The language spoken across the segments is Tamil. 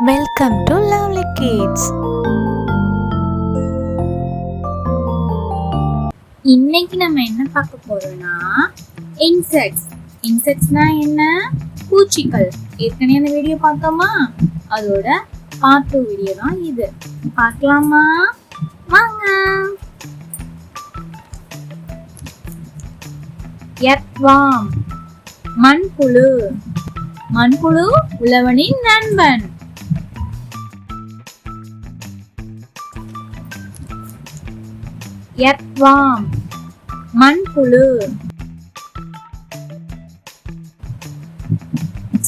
Welcome to lovely kids. இன்னைக்கு நம்ம என்ன பார்க்க போறோம்னா இன்செக்ட்ஸ்னா என்ன? பூச்சிகள். ஏற்கனவே அந்த வீடியோ பார்த்தோமா? அதோட பார்ட் 2 வீடியோ தான் இது. பார்க்கலாமா? வாங்க. எர்த்வார்ம், மண்புழு. மண்புழு உழவனின் நண்பன். எர்த்வார்ம், மண்புழு.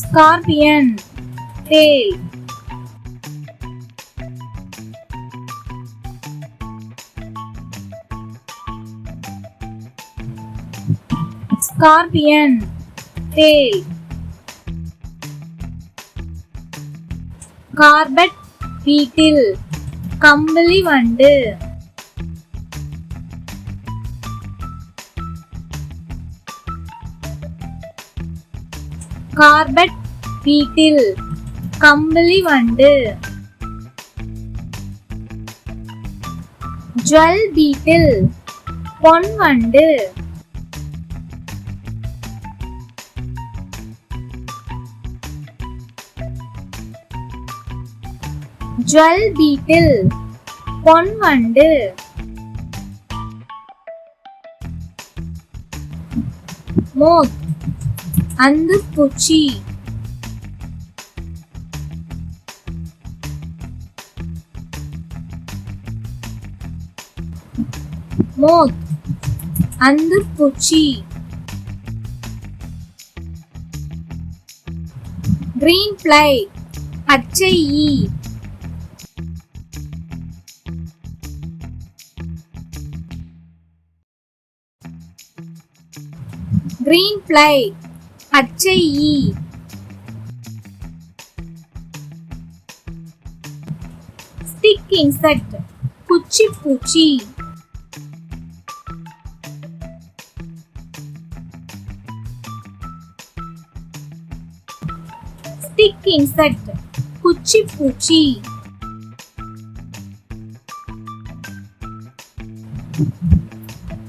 ஸ்கார்பியன், தேள். ஸ்கார்பியன், தேள். கார்பெட் பீட்டில், கம்பளி வண்டு. கார்பெட் பீட்டில், கம்பளி வண்டு. ஜுவல் பீட்டில், பொன் வண்டு. ஜுவல் பீட்டில், பொன் வண்டு. மோத், அந்துப்பூச்சி. மோத், அந்துப்பூச்சி. கிரீன் ஃப்ளை, பச்சை ஈ. கிரீன் ஃப்ளை, பச்சை ஈ. ஸ்டிக் இன்செக்ட், குச்சி பூச்சி. ஸ்டிக் இன்செக்ட், குச்சி பூச்சி.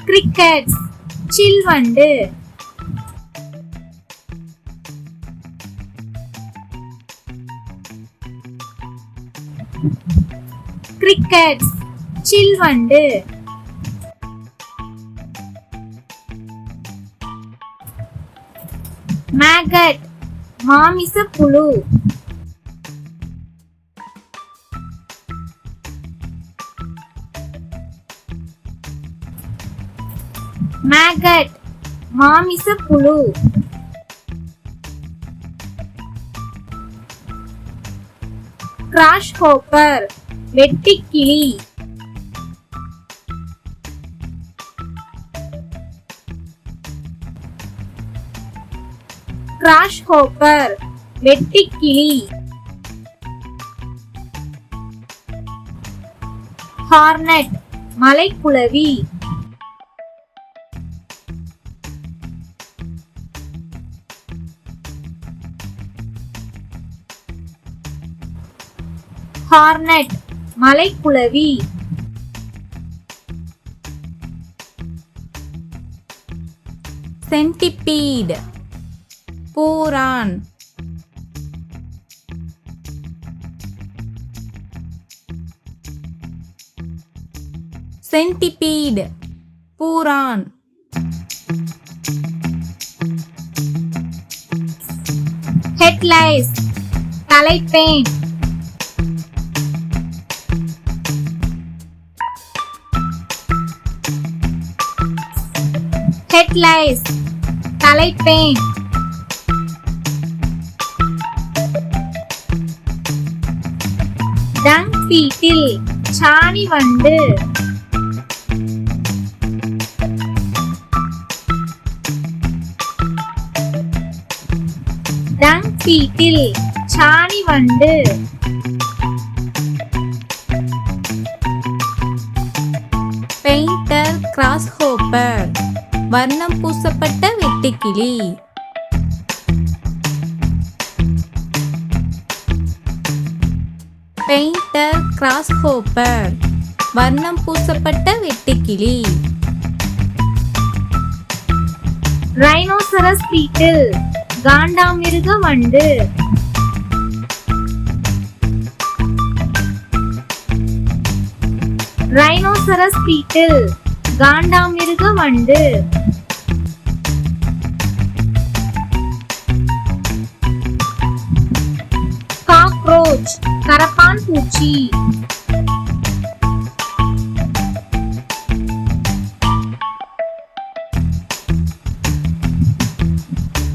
கிரிக்கெட்ஸ், சில்வண்டு. கிரிக்கெட்ஸ், சில்வண்டு. மேகட், மாமிச புழு. மேகட், மாமிச புழு. கிராஸ்ஹோப்பர், வெட்டுக்கிளி. கிராஸ்ஹோப்பர், வெட்டுக்கிளி. ஹார்னட், மலைக்குளவி. ஹார்னட், மலைக்குளவி. சென்டிபீட், பூரான். சென்டிபீட், பூரான். ஹெட்லைஸ், தலைப்பேன். ஹெட்லைஸ், தலைப்பேன். டங் பீட்டில், சாணி வண்டு. டங் பீட்டில், சாணி வண்டு. பெயிண்டர் கிராஸ்ஹோப்பர், வர்ணம் பூசப்பட்ட வெட்டுக்கிளி. பெயிண்டர் கிராஸ் ஹோப்பர் வர்ணம் பூசப்பட்ட வெட்டுக்கிளி. ரைனோசரஸ் பீட்டில் காண்டாமிருக வண்டு. ரைனோசரஸ் பீட்டில் காண்டாமிருக வண்டு. காக்ரோச் கரப்பான் பூச்சி.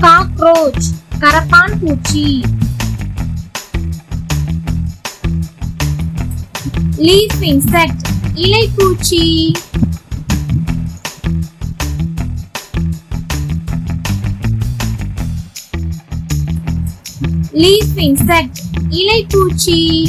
காக்ரோச் கரப்பான் பூச்சி. லீஃப் இன்செக்ட் இலைப்பூச்சி. Leaf insect இலைப்பூச்சி.